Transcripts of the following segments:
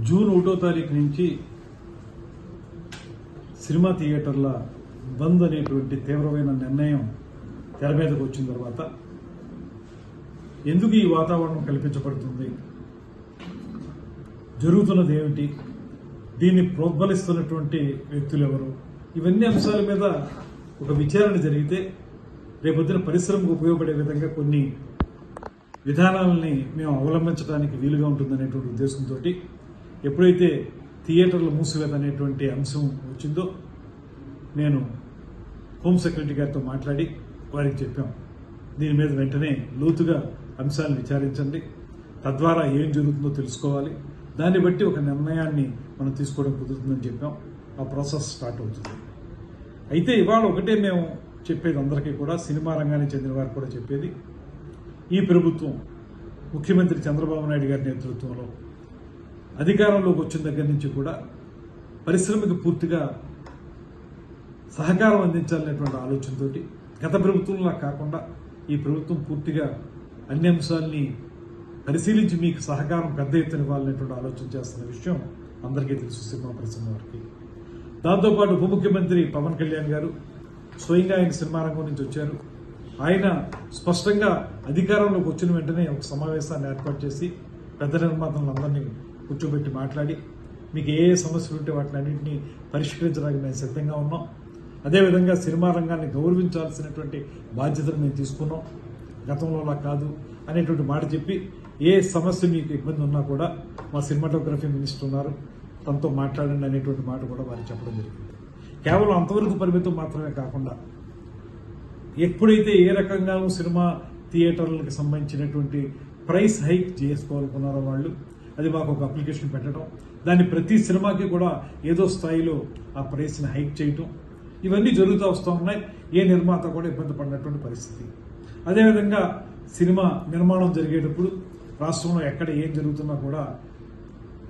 June 1వ తారీఖు నుంచి సినిమా థియేటర్ల బంద్ అనేటువంటి తీవ్రమైన నిర్ణయం తెర మీదకు వచ్చిన తర్వాత ఎందుకు ఈ వాతావరణం కల్పించబడుతుంది, జరుగుతున్నది ఏమిటి, దీన్ని ప్రోద్బలిస్తున్నటువంటి వ్యక్తులు ఎవరు, ఇవన్నీ అంశాల మీద ఒక విచారణ జరిగితే రేపొద్దున పరిశ్రమకు ఉపయోగపడే విధంగా కొన్ని విధానాలని మేము అవలంబించడానికి వీలుగా ఉంటుందనేటువంటి ఉద్దేశంతో ఎప్పుడైతే థియేటర్లు మూసివేత అనేటువంటి అంశం వచ్చిందో నేను హోమ్ సెక్రటరీ గారితో మాట్లాడి వారికి చెప్పాం, దీని మీద వెంటనే లోతుగా అంశాలను విచారించండి, తద్వారా ఏం జరుగుతుందో తెలుసుకోవాలి, దాన్ని బట్టి ఒక నిర్ణయాన్ని మనం తీసుకోవడం కుదురుతుందని చెప్పాం. ఆ ప్రాసెస్ స్టార్ట్ అవుతుంది. అయితే ఇవాళ ఒకటే మేము చెప్పేది అందరికీ కూడా, సినిమా రంగానికి చెందిన వారికి కూడా చెప్పేది, ఈ ప్రభుత్వం ముఖ్యమంత్రి చంద్రబాబు నాయుడు గారి నేతృత్వంలో అధికారంలోకి వచ్చిన దగ్గర నుంచి కూడా పరిశ్రమకు పూర్తిగా సహకారం అందించాలనేటువంటి ఆలోచనతో గత ప్రభుత్వంలా కాకుండా ఈ ప్రభుత్వం పూర్తిగా అన్ని అంశాలని పరిశీలించి మీకు సహకారం పెద్ద ఎత్తున ఇవ్వాలనేటువంటి ఆలోచన చేస్తున్న విషయం అందరికీ తెలుసు సినిమా పరిశ్రమ వారికి. దాంతోపాటు ఉప ముఖ్యమంత్రి పవన్ కళ్యాణ్ గారు స్వయంగా ఆయన సినిమా రంగం నుంచి వచ్చారు. ఆయన స్పష్టంగా అధికారంలోకి వచ్చిన వెంటనే ఒక సమావేశాన్ని ఏర్పాటు చేసి పెద్ద నిర్మాతలందరినీ కూర్చోబెట్టి మాట్లాడి మీకు ఏ సమస్యలు ఉంటే వాటిని అన్నింటినీ పరిష్కరించడానికి మేము సిద్ధంగా ఉన్నాం, అదేవిధంగా సినిమా రంగాన్ని గౌరవించాల్సినటువంటి బాధ్యతను మేము తీసుకున్నాం, గతంలోలా కాదు అనేటువంటి మాట చెప్పి ఏ సమస్య మీకు ఇబ్బంది ఉన్నా కూడా మా సినిమాటోగ్రఫీ మినిస్టర్ ఉన్నారు, తనతో మాట్లాడండి అనేటువంటి మాట కూడా వారికి చెప్పడం జరిగింది. కేవలం అంతవరకు పరిమితం మాత్రమే కాకుండా ఎప్పుడైతే ఏ రకంగానూ సినిమా థియేటర్లకు సంబంధించినటువంటి ప్రైస్ హైక్ చేసుకోవాలనుకున్నారో వాళ్ళు, అది మాకు ఒక అప్లికేషన్ పెట్టడం, దాన్ని ప్రతి సినిమాకి కూడా ఏదో స్థాయిలో ఆ ప్రైస్ని హైక్ చేయటం, ఇవన్నీ జరుగుతూ వస్తూ ఉన్నాయి. ఏ నిర్మాత కూడా ఇబ్బంది పడినటువంటి పరిస్థితి. అదేవిధంగా సినిమా నిర్మాణం జరిగేటప్పుడు రాష్ట్రంలో ఎక్కడ ఏం జరుగుతున్నా కూడా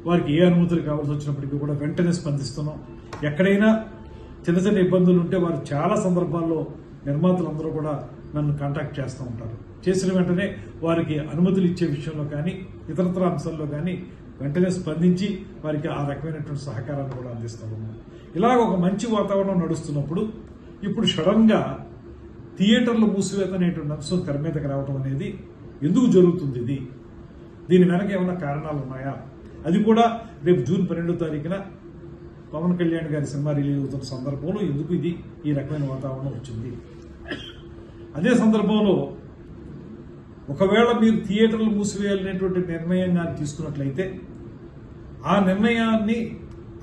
వారికి ఏ అనుమతులు కావాల్సి వచ్చినప్పటికీ కూడా వెంటనే స్పందిస్తున్నాం. ఎక్కడైనా చిన్న చిన్న ఇబ్బందులు ఉంటే వారు చాలా సందర్భాల్లో నిర్మాతలందరూ కూడా నన్ను కాంటాక్ట్ చేస్తూ ఉంటారు. చేసిన వెంటనే వారికి అనుమతులు ఇచ్చే విషయంలో కానీ ఇతరత్ర అంశాల్లో కానీ వెంటనే స్పందించి వారికి ఆ రకమైనటువంటి సహకారాన్ని కూడా అందిస్తూ ఉన్నాం. ఇలాగ ఒక మంచి వాతావరణం నడుస్తున్నప్పుడు ఇప్పుడు సడన్గా థియేటర్లు మూసివేత అనేటువంటి అంశం తెర మీదకి రావడం అనేది ఎందుకు జరుగుతుంది, దీని వెనక ఏమైనా కారణాలు ఉన్నాయా, అది కూడా రేపు జూన్ 12వ తారీఖున పవన్ కళ్యాణ్ గారి సినిమా రిలీజ్ అవుతున్న సందర్భంలో ఎందుకు ఈ రకమైన వాతావరణం వచ్చింది. అదే సందర్భంలో ఒకవేళ మీరు థియేటర్లు మూసివేయాలనేటువంటి నిర్ణయం కానీ తీసుకున్నట్లయితే ఆ నిర్ణయాన్ని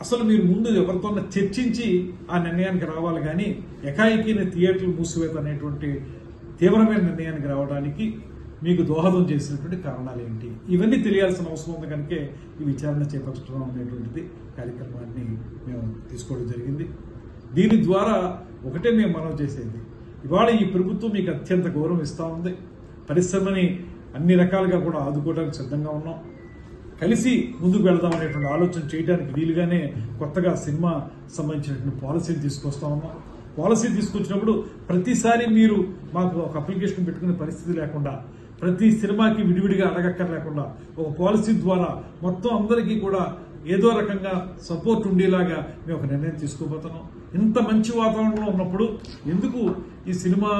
అసలు మీరు ముందు ఎవరితో చర్చించి ఆ నిర్ణయానికి రావాలి, కానీ ఎకాయికీని థియేటర్లు మూసివేత అనేటువంటి తీవ్రమైన నిర్ణయానికి రావడానికి మీకు దోహదం చేసినటువంటి కారణాలు ఏంటి, ఇవన్నీ తెలియాల్సిన అవసరం ఉంది. కనుక ఈ విచారణ చేపట్టడం అనేటువంటిది కార్యక్రమాన్ని మేము తీసుకోవడం జరిగింది. దీని ద్వారా ఒకటే మేము మనం చేసేది, ఇవాళ ఈ ప్రభుత్వం మీకు అత్యంత గౌరవం ఇస్తూ ఉంది, పరిశ్రమని అన్ని రకాలుగా కూడా ఆదుకోవడానికి సిద్ధంగా ఉన్నాం, కలిసి ముందుకు వెళదాం అనేటువంటి ఆలోచన చేయడానికి వీలుగానే కొత్తగా సినిమా సంబంధించినటువంటి పాలసీని తీసుకొస్తా ఉన్నాం. పాలసీ తీసుకొచ్చినప్పుడు ప్రతిసారి మీరు మాకు ఒక అప్లికేషన్ పెట్టుకునే పరిస్థితి లేకుండా, ప్రతి సినిమాకి విడివిడిగా అడగక్కర్లేకుండా ఒక పాలసీ ద్వారా మొత్తం అందరికీ కూడా ఏదో రకంగా సపోర్ట్ ఉండేలాగా మేము ఒక నిర్ణయం తీసుకోబోతున్నాం. ఇంత మంచి వాతావరణంలో ఉన్నప్పుడు ఎందుకు ఈ సినిమా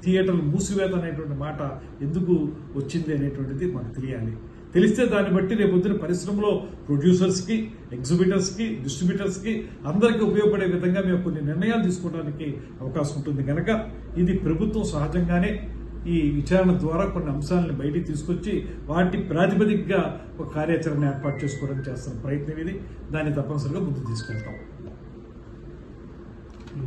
థియేటర్లు మూసివేత అనేటువంటి మాట ఎందుకు వచ్చింది అనేటువంటిది మాకు తెలియాలి. తెలిస్తే దాన్ని బట్టి రేపొద్దున పరిశ్రమలో ప్రొడ్యూసర్స్కి, ఎగ్జిబిటర్స్కి, డిస్ట్రిబ్యూటర్స్కి అందరికీ ఉపయోగపడే విధంగా మేము కొన్ని నిర్ణయాలు తీసుకోవడానికి అవకాశం ఉంటుంది. కనుక ఇది ప్రభుత్వం సహజంగానే ఈ విచారణ ద్వారా కొన్ని అంశాలను బయటికి తీసుకొచ్చి వాటి ప్రాతిపదికగా ఒక కార్యాచరణ ఏర్పాటు చేసుకోవడానికి చేస్తున్న ప్రయత్నం ఇది. దాన్ని తప్పనిసరిగా ముందుకు తీసుకెళ్తాం.